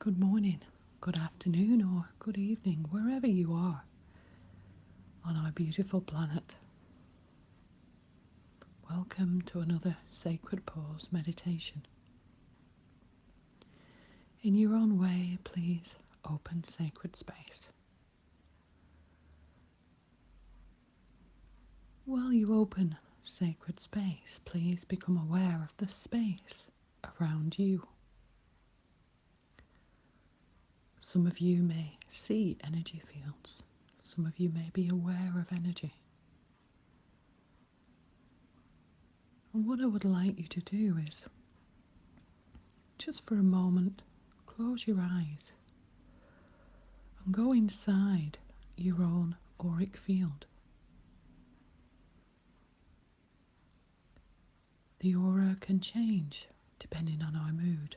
Good morning, good afternoon, or good evening, wherever you are on our beautiful planet. Welcome to another Sacred Pause meditation. In your own way, please open sacred space. While you open sacred space, please become aware of the space around you. Some of you may see energy fields. Some of you may be aware of energy. And what I would like you to do is, just for a moment, close your eyes and go inside your own auric field. The aura can change depending on our mood.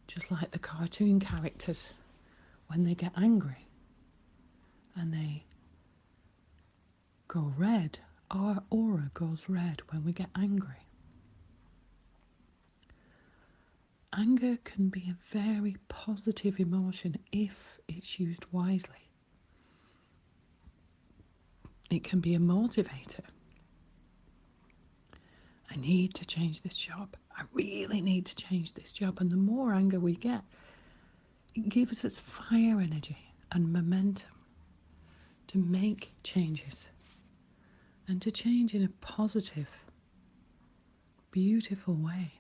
Just like the cartoon characters, when they get angry and they go red, our aura goes red when we get angry. Anger can be a very positive emotion if it's used wisely. It can be a motivator. I need to change this job. I really need to change this job. And the more anger we get, it gives us fire energy and momentum to make changes and to change in a positive, beautiful way.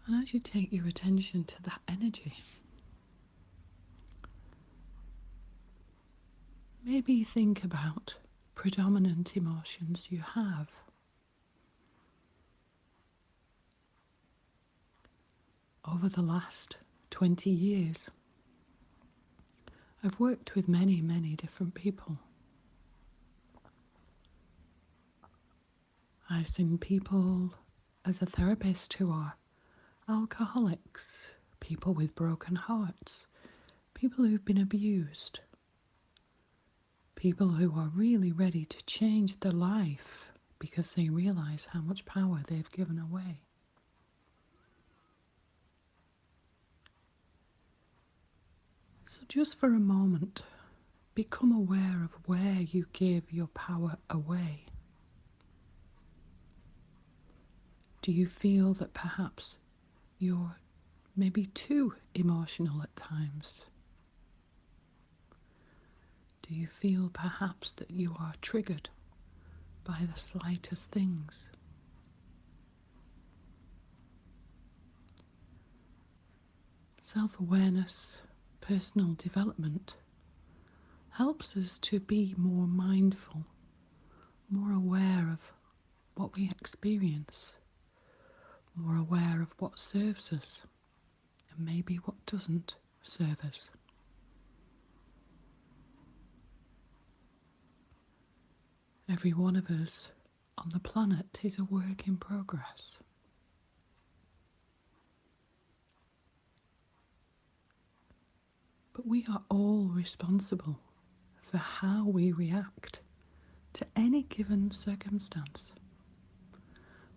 And as you take your attention to that energy, maybe think about predominant emotions you have. Over the last 20 years, I've worked with many, many different people. I've seen people as a therapist who are alcoholics, people with broken hearts, people who've been abused, people who are really ready to change their life because they realize how much power they've given away. So just for a moment, become aware of where you give your power away. Do you feel that perhaps you're maybe too emotional at times? Do you feel perhaps that you are triggered by the slightest things? Self-awareness, personal development helps us to be more mindful, more aware of what we experience, more aware of what serves us and maybe what doesn't serve us. Every one of us on the planet is a work in progress. But we are all responsible for how we react to any given circumstance.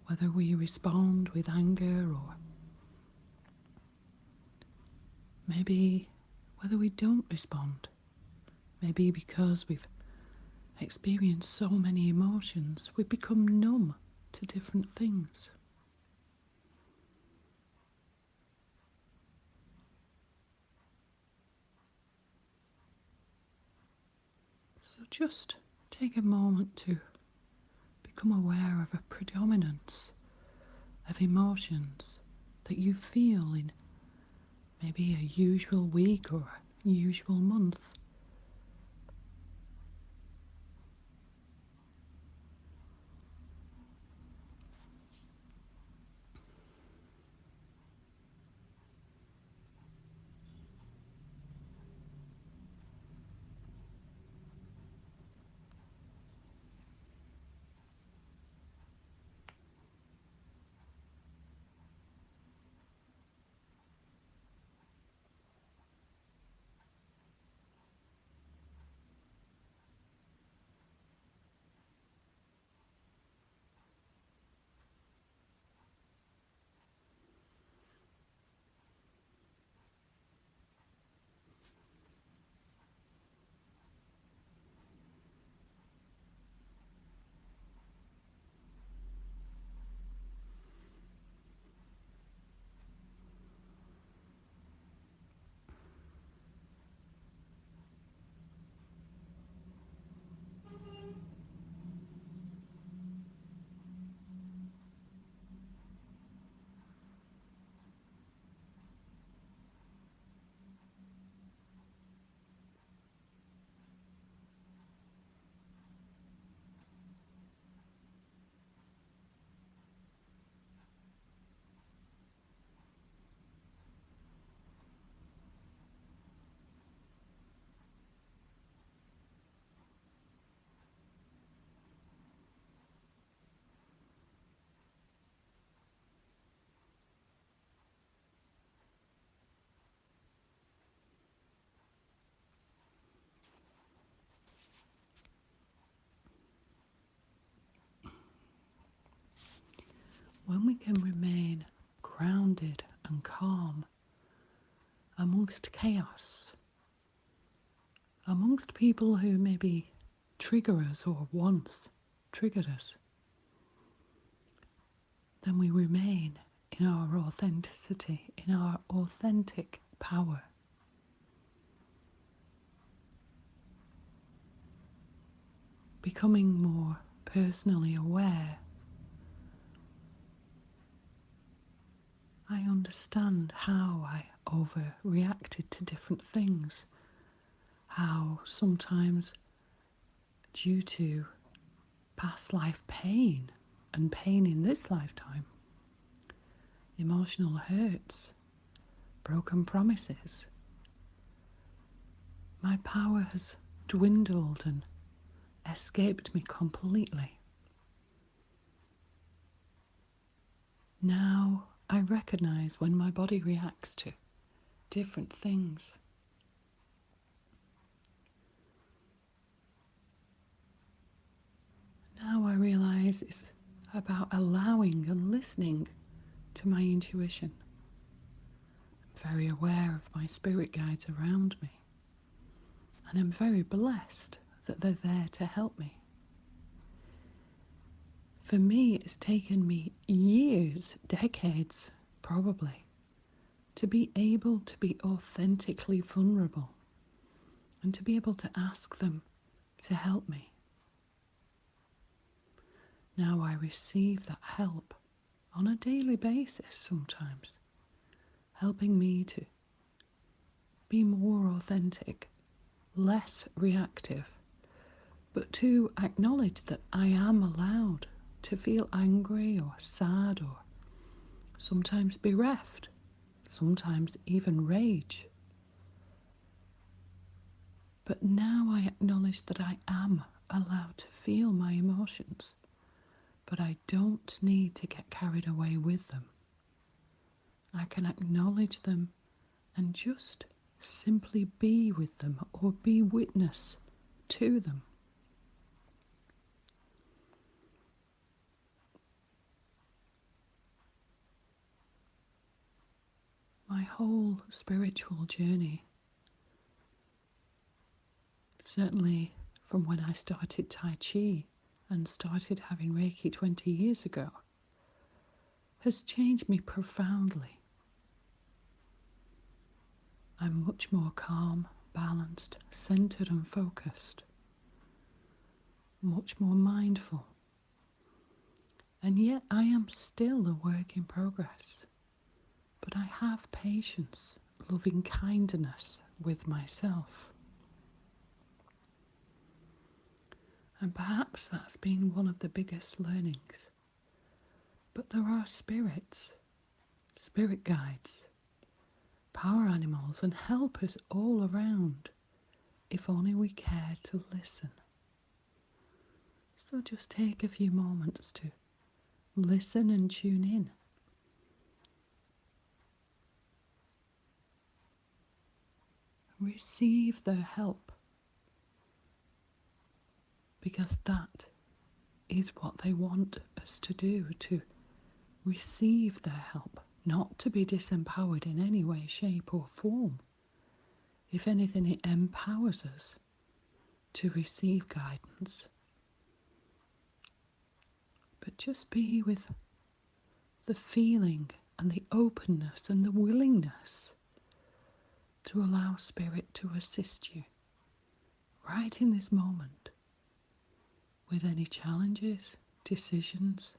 Whether we respond with anger or maybe whether we don't respond. Maybe because we've experienced so many emotions, we've become numb to different things. So just take a moment to become aware of a predominance of emotions that you feel in maybe a usual week or a usual month. when we can remain grounded and calm amongst chaos, amongst people who maybe trigger us or once triggered us, then we remain in our authenticity, in our authentic power. Becoming more personally aware, I understand how I overreacted to different things, how sometimes due to past life pain and pain in this lifetime, emotional hurts, broken promises, my power has dwindled and escaped me completely. Now I recognize when my body reacts to different things. Now I realize it's about allowing and listening to my intuition. I'm very aware of my spirit guides around me, and I'm very blessed that they're there to help me. For me, it's taken me years, decades probably, to be able to be authentically vulnerable and to be able to ask them to help me. Now I receive that help on a daily basis sometimes, helping me to be more authentic, less reactive, but to acknowledge that I am allowed to feel angry or sad or sometimes bereft, sometimes even rage. But now I acknowledge that I am allowed to feel my emotions, but I don't need to get carried away with them. I can acknowledge them and just simply be with them or be witness to them. My whole spiritual journey, certainly from when I started Tai Chi and started having Reiki 20 years ago, has changed me profoundly. I'm much more calm, balanced, centered and focused, much more mindful. And yet I am still a work in progress. But I have patience, loving kindness with myself. And perhaps that's been one of the biggest learnings. But there are spirits, spirit guides, power animals and helpers all around, if only we care to listen. So just take a few moments to listen and tune in. Receive their help, because that is what they want us to do, to receive their help, not to be disempowered in any way, shape or form. If anything, it empowers us to receive guidance. But just be with the feeling and the openness and the willingness to allow Spirit to assist you right in this moment with any challenges, decisions,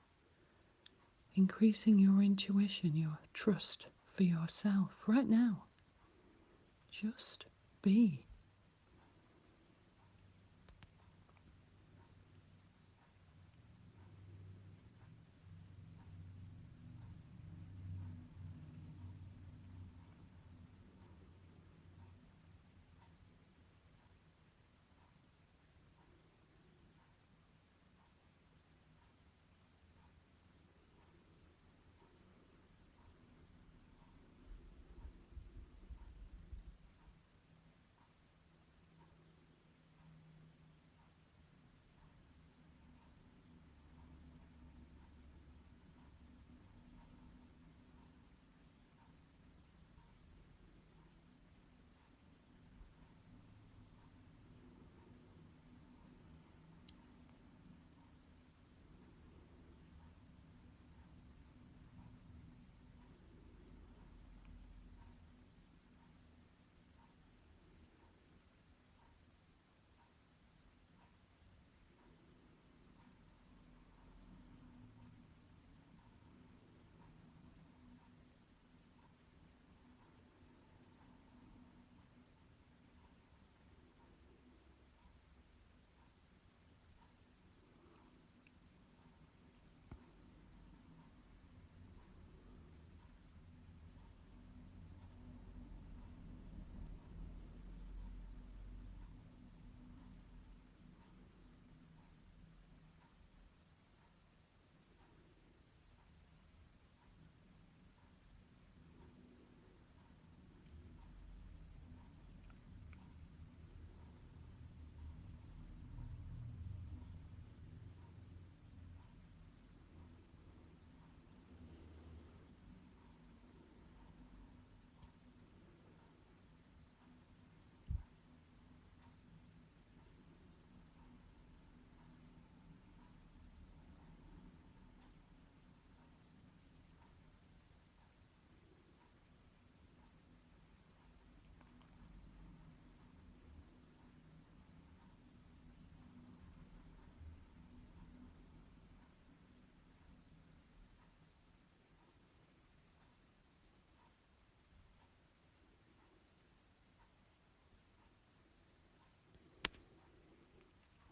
increasing your intuition, your trust for yourself right now. Just be.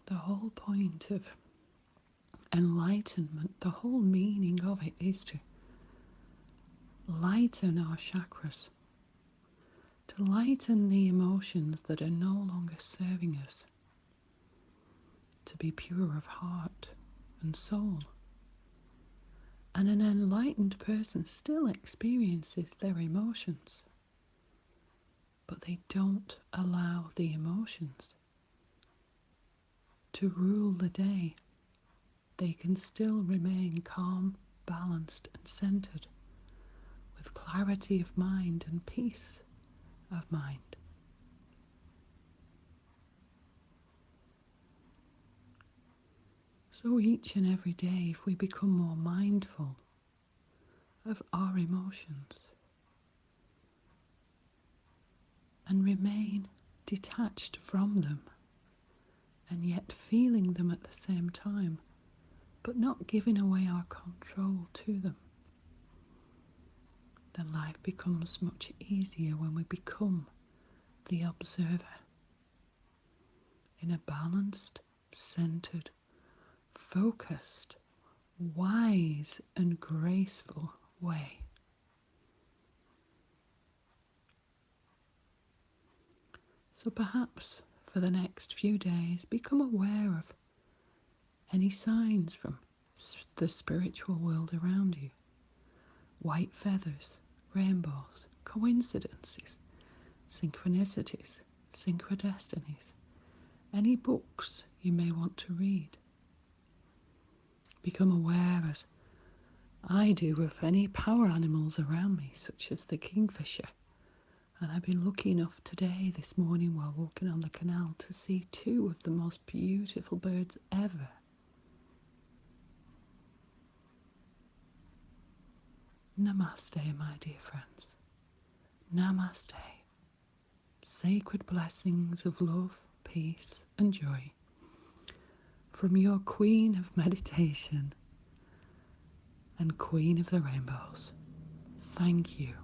The whole point of enlightenment, the whole meaning of it is to lighten our chakras, to lighten the emotions that are no longer serving us, to be pure of heart and soul. And an enlightened person still experiences their emotions, but they don't allow the emotions to rule the day. They can still remain calm, balanced and centered, with clarity of mind and peace of mind. So each and every day, if we become more mindful of our emotions and remain detached from them, and yet feeling them at the same time, but not giving away our control to them, then life becomes much easier when we become the observer in a balanced, centered, focused, wise and graceful way. So perhaps for the next few days, become aware of any signs from the spiritual world around you. White feathers, rainbows, coincidences, synchronicities, synchrodestinies, any books you may want to read. Become aware, as I do, of any power animals around me, such as the kingfisher. And I've been lucky enough today, this morning, while walking on the canal, to see 2 of the most beautiful birds ever. Namaste, my dear friends. Namaste. Sacred blessings of love, peace and joy from your Queen of Meditation and Queen of the Rainbows. Thank you.